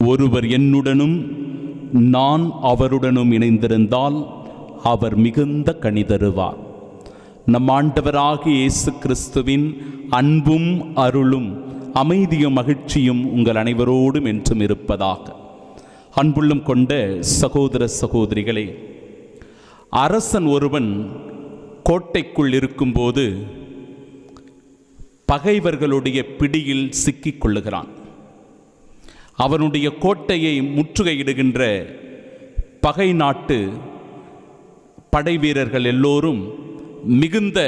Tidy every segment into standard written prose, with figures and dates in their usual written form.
ஒருவர் என்னுடனும் நான் அவருடனும் இணைந்திருந்தால் அவர் மிகுந்த கனி தருவார். நம் ஆண்டவராகிய இயேசு கிறிஸ்துவின் அன்பும் அருளும் அமைதியும் மகிழ்ச்சியும் உங்கள் அனைவரோடும் என்றும் இருப்பதாக. அன்புள்ளம் கொண்ட சகோதர சகோதரிகளே, அரசன் ஒருவன் கோட்டைக்குள் இருக்கும்போது பகைவர்களுடைய பிடியில் சிக்கிக் கொள்ளுகிறான். அவனுடைய கோட்டையை முற்றுகையிடுகின்ற பகை நாட்டு படை வீரர்கள் எல்லோரும் மிகுந்த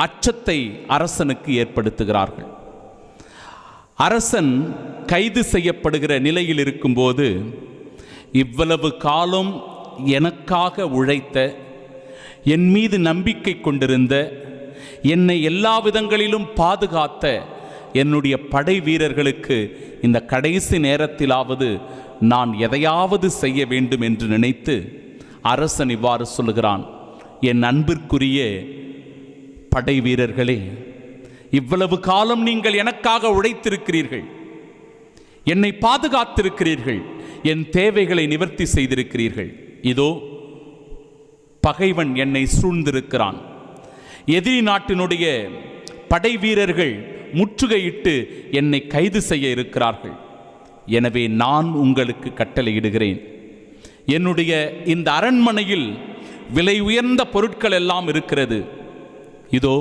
அச்சத்தை அரசனுக்கு ஏற்படுத்துகிறார்கள். அரசன் கைது செய்யப்படுகிற நிலையில் இருக்கும்போது, இவ்வளவு காலம் எனக்காக உழைத்த, என் மீது நம்பிக்கை கொண்டிருந்த, என்னை எல்லா விதங்களிலும் பாதுகாத்த என்னுடைய படை வீரர்களுக்கு இந்த கடைசி நேரத்திலாவது நான் எதையாவது செய்ய வேண்டும் என்று நினைத்து அரசன் இவ்வாறு சொல்லுகிறான்: என் அன்பிற்குரிய படை வீரர்களே, இவ்வளவு காலம் நீங்கள் எனக்காக உழைத்திருக்கிறீர்கள், என்னை பாதுகாத்திருக்கிறீர்கள், என் தேவைகளை நிவர்த்தி செய்திருக்கிறீர்கள். இதோ பகைவன் என்னை சூழ்ந்திருக்கிறான். எதிரி நாட்டினுடைய படை வீரர்கள் முற்றுகையிட்டு என்னை கைது செய்ய இருக்கிறார்கள். எனவே நான் உங்களுக்கு கட்டளையிடுகிறேன், என்னுடைய இந்த அரண்மனையில் விலை உயர்ந்த பொருட்கள் எல்லாம் இருக்கிறது. இதோ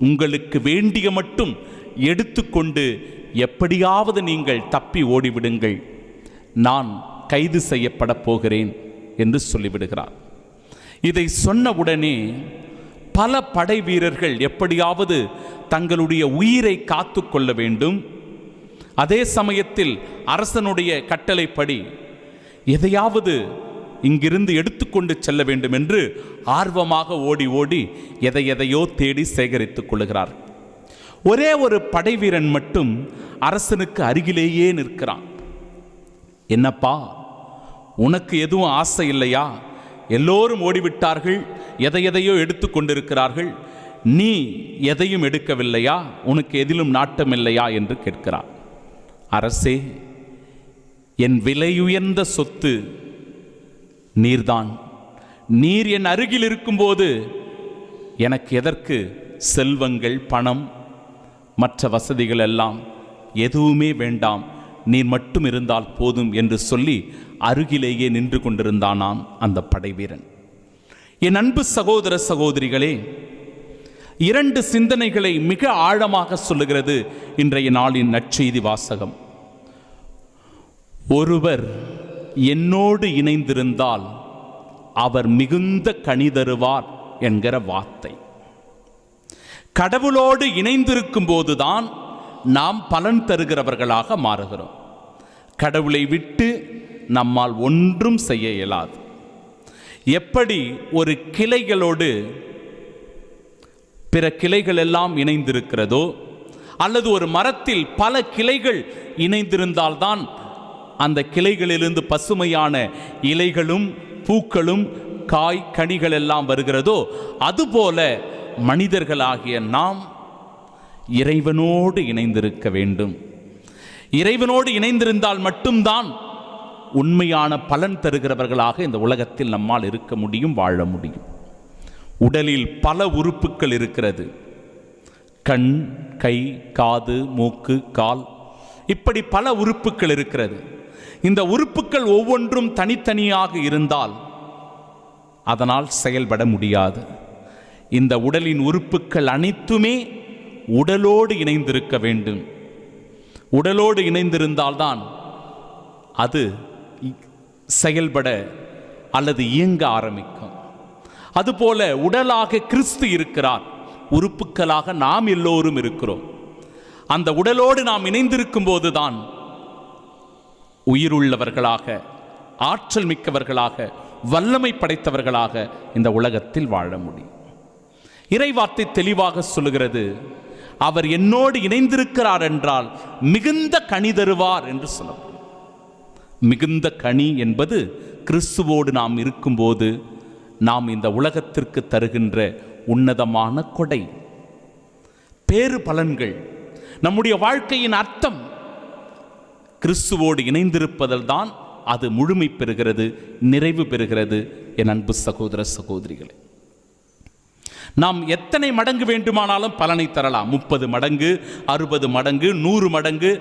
உங்களுக்கு வேண்டிய மட்டும் எடுத்துக்கொண்டு எப்படியாவது நீங்கள் தப்பி ஓடிவிடுங்கள், நான் கைது செய்யப்பட போகிறேன் என்று சொல்லிவிடுகிறார். இதை சொன்னவுடனே பல படை வீரர்கள் எப்படியாவது தங்களுடைய உயிரை காத்து கொள்ள வேண்டும், அதே சமயத்தில் அரசனுடைய கட்டளைப்படி எதையாவது இங்கிருந்து எடுத்துக்கொண்டு செல்ல வேண்டும் என்று ஆர்வமாக ஓடி ஓடி எதையோ தேடி சேகரித்துக் கொள்கிறார். ஒரே ஒரு படை வீரன் மட்டும் அரசனுக்கு அருகிலேயே நிற்கிறான். என்னப்பா, உனக்கு எதுவும் ஆசை இல்லையா? எல்லோரும் ஓடிவிட்டார்கள், எதையோ எடுத்து கொண்டிருக்கிறார்கள், நீ எதையும் எடுக்கவில்லையா? உனக்கு எதிலும் நாட்டம் இல்லையா என்று கேட்கிறார். அரசே, என் விலையுயர்ந்த சொத்து நீர்தான். நீர் என் அருகில் இருக்கும்போது எனக்கு எதற்கு செல்வங்கள், பணம், மற்ற வசதிகள் எல்லாம் எதுவுமே வேண்டாம், நீர் மட்டும் இருந்தால் போதும் என்று சொல்லி அருகிலேயே நின்று கொண்டிருந்தானாம் அந்த படைவீரன். என் அன்பு சகோதர சகோதரிகளே, இரண்டு சிந்தனைகளை மிக ஆழமாக சொல்லுகிறது இன்றைய நாளின் நற்செய்தி வாசகம். ஒருவர் என்னோடு இணைந்திருந்தால் அவர் மிகுந்த கனி தருவார் என்கிற வார்த்தை. கடவுளோடு இணைந்திருக்கும் போதுதான் நாம் பலன் தருகிறவர்களாக மாறுகிறோம். கடவுளை விட்டு நம்மால் ஒன்றும் செய்ய இயலாது. எப்படி ஒரு கிளைகளோடு பிற கிளைகள் எல்லாம் இணைந்திருக்கிறதோ, அல்லது ஒரு மரத்தில் பல கிளைகள் இணைந்திருந்தால்தான் அந்த கிளைகளிலிருந்து பசுமையான இலைகளும் பூக்களும் காய் கனிகள் எல்லாம் வருகிறதோ, அதுபோல மனிதர்களாகிய நாம் இறைவனோடு இணைந்திருக்க வேண்டும். இறைவனோடு இணைந்திருந்தால் மட்டும்தான் உண்மையான பலன் தருகிறவர்களாக இந்த உலகத்தில் நம்மால் இருக்க முடியும், வாழ முடியும். உடலில் பல உறுப்புகள் இருக்கிறது. கண், கை, காது, மூக்கு, கால், இப்படி பல உறுப்புகள் இருக்கிறது. இந்த உறுப்புகள் ஒவ்வொன்றும் தனித்தனியாக இருந்தால் அதனால் செயல்பட முடியாது. இந்த உடலின் உறுப்புகள் அனைத்துமே உடலோடு இணைந்திருக்க வேண்டும். உடலோடு இணைந்திருந்தால்தான் அது செயல்பட அல்லது இயங்க ஆரம்பிக்கும். அதுபோல உடலாக கிறிஸ்து இருக்கிறார், உறுப்புகளாக நாம் எல்லோரும் இருக்கிறோம். அந்த உடலோடு நாம் இணைந்திருக்கும் போதுதான் உயிருள்ளவர்களாக, ஆற்றல் மிக்கவர்களாக, வல்லமை படைத்தவர்களாக இந்த உலகத்தில் வாழ முடியும். இறைவார்த்தை தெளிவாக சொல்லுகிறது, அவர் என்னோடு இணைந்திருக்கிறார் என்றால் மிகுந்த கனி தருவார் என்று சொல்லப்படும். மிகுந்த கனி என்பது கிறிஸ்துவோடு நாம் இருக்கும்போது நாம் இந்த உலகத்திற்கு தருகின்ற உன்னதமான கொடை, பேறு பலன்கள், நம்முடைய வாழ்க்கையின் அர்த்தம். கிறிஸ்துவோடு இணைந்திருப்பதில் தான் அது முழுமை பெறுகிறது, நிறைவு பெறுகிறது. என் அன்பு சகோதர சகோதரிகளே, நாம் எத்தனை மடங்கு வேண்டுமானாலும் பலனை தரலாம். 30 மடங்கு, 60 மடங்கு, 100 மடங்கு,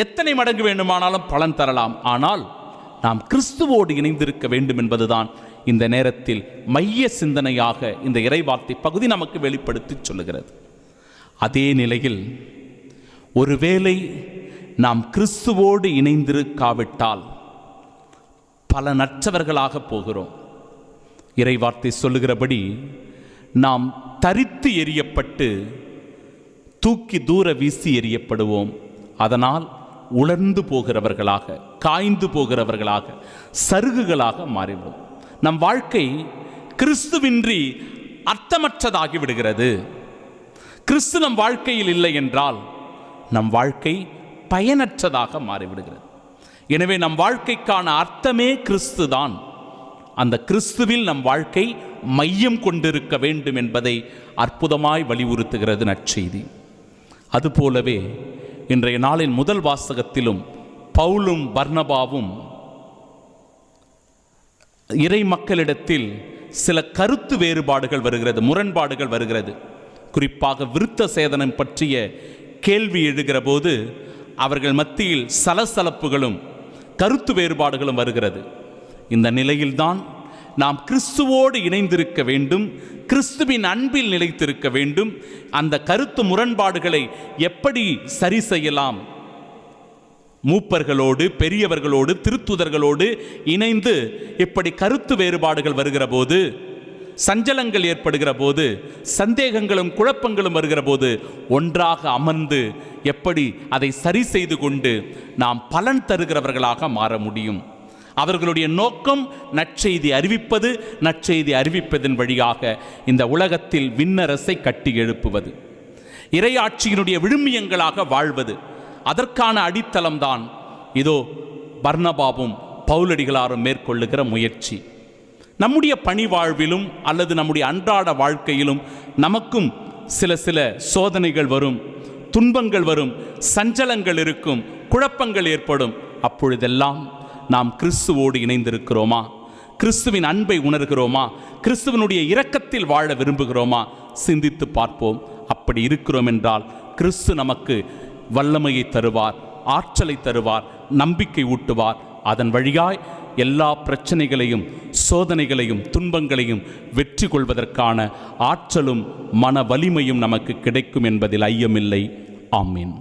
எத்தனை மடங்கு வேண்டுமானாலும் பலன் தரலாம். ஆனால் நாம் கிறிஸ்துவோடு இணைந்திருக்க வேண்டும் என்பதுதான் இந்த நேரத்தில் மைய சிந்தனையாக இந்த இறைவார்த்தை பகுதி நமக்கு வெளிப்படுத்தி சொல்லுகிறது. அதே நிலையில் ஒருவேளை நாம் கிறிஸ்துவோடு இணைந்திருக்காவிட்டால் பலனற்றவர்களாக போகிறோம். இறைவார்த்தை சொல்லுகிறபடி நாம் தரித்து எறியப்பட்டு தூக்கி தூர வீசி எறியப்படுவோம். அதனால் உலர்ந்து போகிறவர்களாக, காய்ந்து போகிறவர்களாக, சருகுகளாக மாறிவிடும். நம் வாழ்க்கை கிறிஸ்துவின்றி அர்த்தமற்றதாகி விடுகிறது. கிறிஸ்து நம் வாழ்க்கையில் இல்லை என்றால் நம் வாழ்க்கை பயனற்றதாக மாறிவிடுகிறது. எனவே நம் வாழ்க்கைக்கான அர்த்தமே கிறிஸ்து தான். அந்த கிறிஸ்துவில் நம் வாழ்க்கை மையம் கொண்டிருக்க வேண்டும் என்பதை அற்புதமாய் வலியுறுத்துகிறது நற்செய்தி. அதுபோலவே இன்றைய நாளின் முதல் வாசகத்திலும் பவுலும் பர்னபாவும் இறை மக்களிடத்தில் சில கருத்து வேறுபாடுகள் வருகிறது, முரண்பாடுகள் வருகிறது. குறிப்பாக விருத்த சேதனம் பற்றிய கேள்வி எழுகிற போது அவர்கள் மத்தியில் சலசலப்புகளும் கருத்து வேறுபாடுகளும் வருகிறது. இந்த நிலையில்தான் நாம் கிறிஸ்துவோடு இணைந்திருக்க வேண்டும், கிறிஸ்துவின் அன்பில் நிலைத்திருக்க வேண்டும். அந்த கருத்து முரண்பாடுகளை எப்படி சரி செய்யலாம்? மூப்பர்களோடு, பெரியவர்களோடு, திருத்துதர்களோடு இணைந்து இப்படி கருத்து வேறுபாடுகள் வருகிற போது, சஞ்சலங்கள் ஏற்படுகிற போது, சந்தேகங்களும் குழப்பங்களும் வருகிற போது ஒன்றாக அமர்ந்து எப்படி அதை சரி செய்து கொண்டு நாம் பலன் தருகிறவர்களாக மாற முடியும். அவர்களுடைய நோக்கம் நற்செய்தி அறிவிப்பது, நற்செய்தி அறிவிப்பதன் வழியாக இந்த உலகத்தில் விண்ணரசை கட்டி எழுப்புவது, இறையாட்சியினுடைய விழுமியங்களாக வாழ்வது. அதற்கான அடித்தளம்தான் இதோ பர்னபாவும் பவுலடிகளாரும் மேற்கொள்ளுகிற முயற்சி. நம்முடைய பணி வாழ்விலும் அல்லது நம்முடைய அன்றாட வாழ்க்கையிலும் நமக்கும் சில சோதனைகள் வரும், துன்பங்கள் வரும், சஞ்சலங்கள் இருக்கும், குழப்பங்கள் ஏற்படும். அப்பொழுதெல்லாம் நாம் கிறிஸ்துவோடு இணைந்திருக்கிறோமா? கிறிஸ்துவின் அன்பை உணர்கிறோமா? கிறிஸ்துவனுடைய இரக்கத்தில் வாழ விரும்புகிறோமா? சிந்தித்து பார்ப்போம். அப்படி இருக்கிறோம் என்றால் கிறிஸ்து நமக்கு வல்லமையை தருவார், ஆற்றலை தருவார், நம்பிக்கை ஊட்டுவார். அதன் வழியாய் எல்லா பிரச்சனைகளையும், சோதனைகளையும், துன்பங்களையும் வெற்றி கொள்வதற்கான ஆற்றலும் மன வலிமையும் நமக்கு கிடைக்கும் என்பதில் ஐயமில்லை. ஆமீன்.